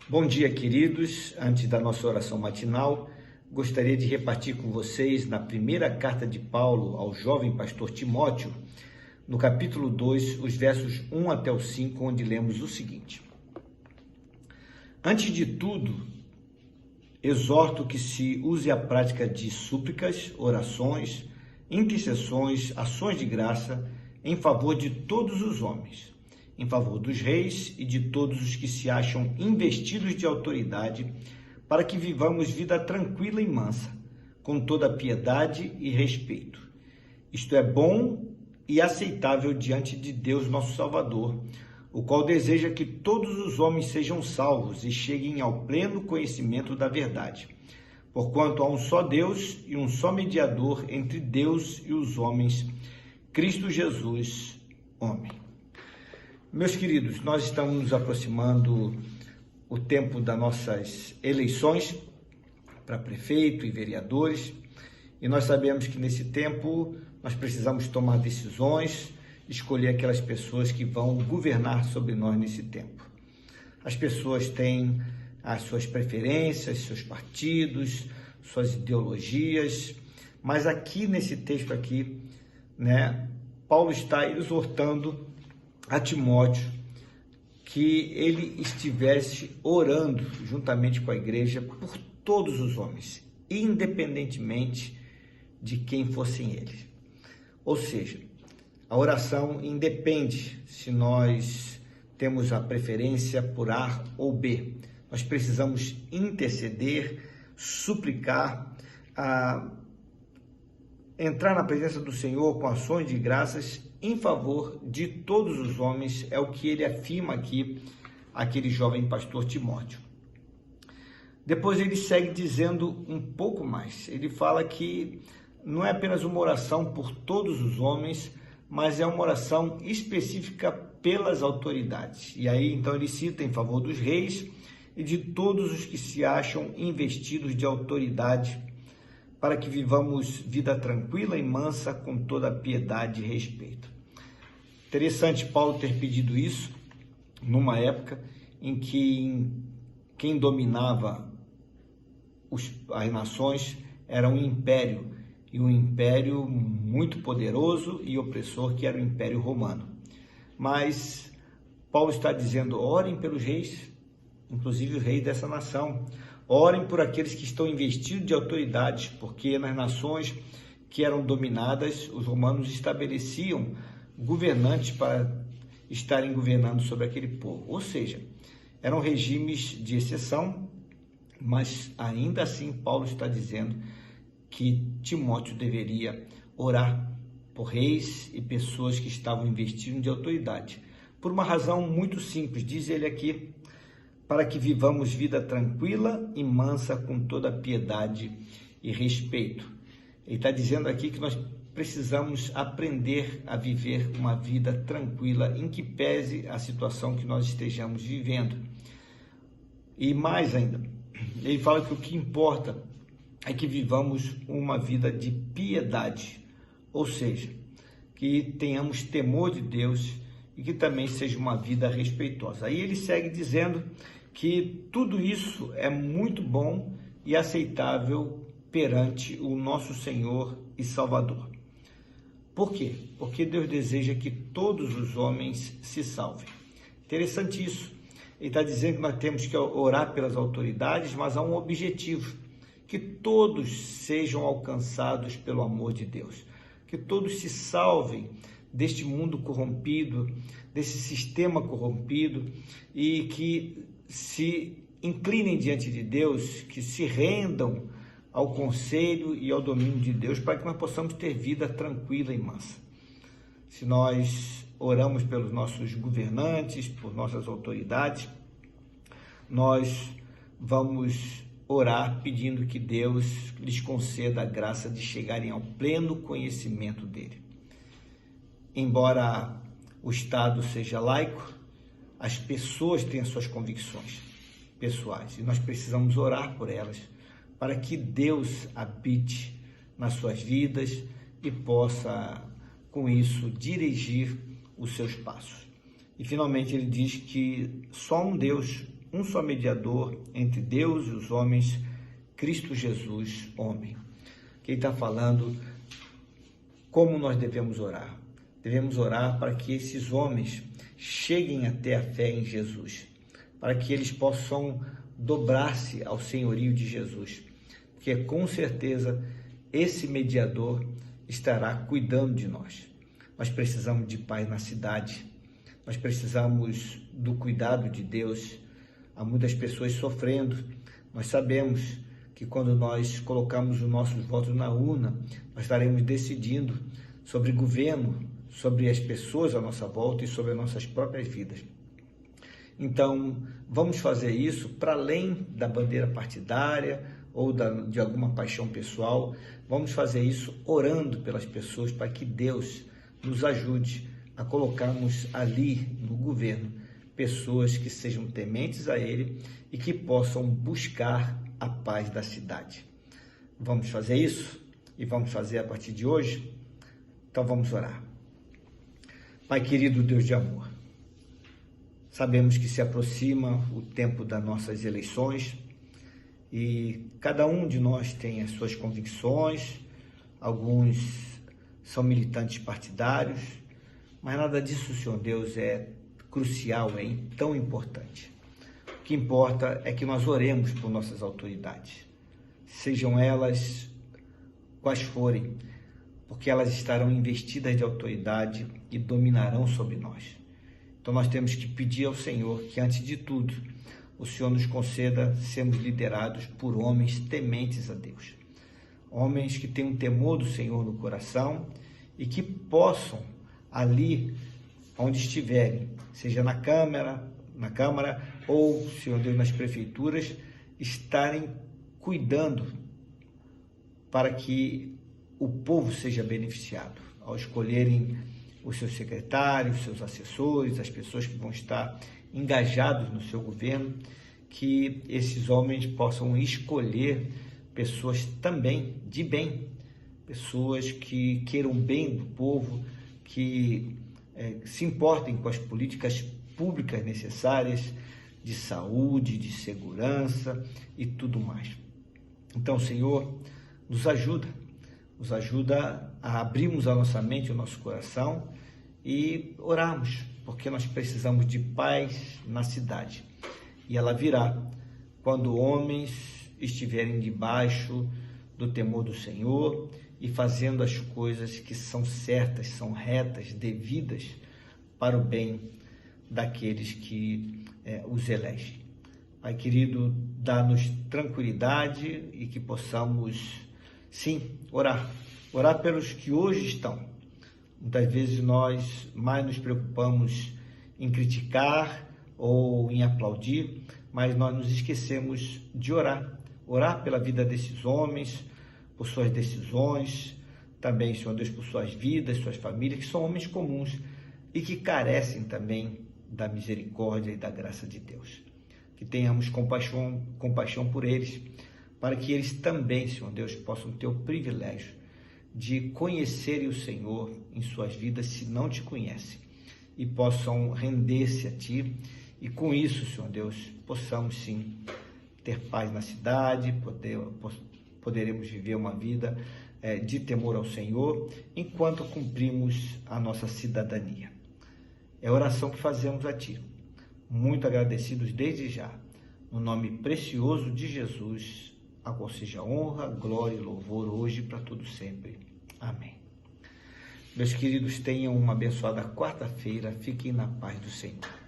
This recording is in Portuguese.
Bom dia, queridos. Antes da nossa oração matinal, gostaria de repartir com vocês na primeira carta de Paulo ao jovem pastor Timóteo, no capítulo 2, os versos 1 até o 5, onde lemos o seguinte: Antes de tudo, exorto que se use a prática de súplicas, orações, intercessões, ações de graça em favor de todos os homens, em favor dos reis e de todos os que se acham investidos de autoridade, para que vivamos vida tranquila e mansa, com toda piedade e respeito. Isto é bom e aceitável diante de Deus nosso Salvador, o qual deseja que todos os homens sejam salvos e cheguem ao pleno conhecimento da verdade. Porquanto há um só Deus e um só mediador entre Deus e os homens, Cristo Jesus, homem. Meus queridos, nós estamos nos aproximando o tempo das nossas eleições para prefeito e vereadores, e nós sabemos que nesse tempo nós precisamos tomar decisões, escolher aquelas pessoas que vão governar sobre nós nesse tempo. As pessoas têm as suas preferências, seus partidos, suas ideologias, mas aqui nesse texto aqui, Paulo está exortando a Timóteo que ele estivesse orando juntamente com a igreja por todos os homens, independentemente de quem fossem eles. Ou seja, a oração independe se nós temos a preferência por A ou B. Nós precisamos interceder, suplicar, entrar na presença do Senhor com ações de graças em favor de todos os homens, é o que ele afirma aqui, aquele jovem pastor Timóteo. Depois ele segue dizendo um pouco mais. Ele fala que não é apenas uma oração por todos os homens, mas é uma oração específica pelas autoridades. E aí, então, ele cita em favor dos reis e de todos os que se acham investidos de autoridade, para que vivamos vida tranquila e mansa com toda piedade e respeito. Interessante Paulo ter pedido isso numa época em que quem dominava as nações era um império, e um império muito poderoso e opressor, que era o Império Romano. Mas Paulo está dizendo: orem pelos reis, inclusive o rei dessa nação. Orem por aqueles que estão investidos de autoridades, porque nas nações que eram dominadas, os romanos estabeleciam governantes para estarem governando sobre aquele povo. Ou seja, eram regimes de exceção, mas ainda assim Paulo está dizendo que Timóteo deveria orar por reis e pessoas que estavam investindo de autoridade. Por uma razão muito simples, diz ele aqui: para que vivamos vida tranquila e mansa com toda piedade e respeito. Ele está dizendo aqui que nós precisamos aprender a viver uma vida tranquila, em que pese a situação que nós estejamos vivendo. E mais ainda, ele fala que o que importa é que vivamos uma vida de piedade, ou seja, que tenhamos temor de Deus e que também seja uma vida respeitosa. Aí ele segue dizendo que tudo isso é muito bom e aceitável perante o nosso Senhor e Salvador. Por quê? Porque Deus deseja que todos os homens se salvem. Interessante isso. Ele está dizendo que nós temos que orar pelas autoridades, mas há um objetivo: que todos sejam alcançados pelo amor de Deus, que todos se salvem deste mundo corrompido, desse sistema corrompido, e que se inclinem diante de Deus, que se rendam ao conselho e ao domínio de Deus, para que nós possamos ter vida tranquila e mansa. Se nós oramos pelos nossos governantes, por nossas autoridades, nós vamos orar pedindo que Deus lhes conceda a graça de chegarem ao pleno conhecimento dele. Embora o Estado seja laico, as pessoas têm as suas convicções pessoais e nós precisamos orar por elas, para que Deus habite nas suas vidas e possa, com isso, dirigir os seus passos. E finalmente ele diz que só um Deus um só mediador entre Deus e os homens, Cristo Jesus, homem. Quem está falando como nós devemos orar? Devemos orar para que esses homens cheguem até a fé em Jesus, para que eles possam dobrar-se ao senhorio de Jesus, porque com certeza esse mediador estará cuidando de nós. Nós precisamos de paz na cidade, nós precisamos do cuidado de Deus. Há muitas pessoas sofrendo. Nós sabemos que quando nós colocamos os nossos votos na urna, nós estaremos decidindo sobre governo, sobre as pessoas à nossa volta e sobre as nossas próprias vidas. Então, vamos fazer isso para além da bandeira partidária ou de alguma paixão pessoal. Vamos fazer isso orando pelas pessoas para que Deus nos ajude a colocarmos ali no governo pessoas que sejam tementes a Ele e que possam buscar a paz da cidade. Vamos fazer isso? E vamos fazer a partir de hoje? Então vamos orar. Pai querido, Deus de amor, sabemos que se aproxima o tempo das nossas eleições e cada um de nós tem as suas convicções, alguns são militantes partidários, mas nada disso, Senhor Deus, é crucial, é tão importante. O que importa é que nós oremos por nossas autoridades, sejam elas quais forem, porque elas estarão investidas de autoridade e dominarão sobre nós. Então nós temos que pedir ao Senhor que, antes de tudo, o Senhor nos conceda sermos liderados por homens tementes a Deus. Homens que tenham temor do Senhor no coração e que possam, ali onde estiverem, seja na Câmara ou, Senhor Deus, nas prefeituras, estarem cuidando para que o povo seja beneficiado, ao escolherem os seus secretários, seus assessores, as pessoas que vão estar engajados no seu governo, que esses homens possam escolher pessoas também de bem, pessoas que queiram bem do povo, que se importem com as políticas públicas necessárias de saúde, de segurança e tudo mais. Então, Senhor, nos ajuda a abrirmos a nossa mente, o nosso coração e orarmos, porque nós precisamos de paz na cidade. E ela virá quando homens estiverem debaixo do temor do Senhor e fazendo as coisas que são certas, são retas, devidas para o bem daqueles que os elegem. Pai querido, dá-nos tranquilidade e que possamos, sim, orar pelos que hoje estão. Muitas vezes nós mais nos preocupamos em criticar ou em aplaudir, mas nós nos esquecemos de orar pela vida desses homens, por suas decisões, também, Senhor Deus, por suas vidas, suas famílias, que são homens comuns e que carecem também da misericórdia e da graça de Deus. Que tenhamos compaixão por eles, para que eles também, Senhor Deus, possam ter o privilégio de conhecerem o Senhor em suas vidas, se não te conhecem, e possam render-se a Ti, e com isso, Senhor Deus, possamos sim ter paz na cidade, poderemos viver uma vida de temor ao Senhor, enquanto cumprimos a nossa cidadania. É a oração que fazemos a Ti, muito agradecidos desde já, no nome precioso de Jesus, a qual seja honra, glória e louvor hoje e para todo sempre. Amém. Meus queridos, tenham uma abençoada quarta-feira, fiquem na paz do Senhor.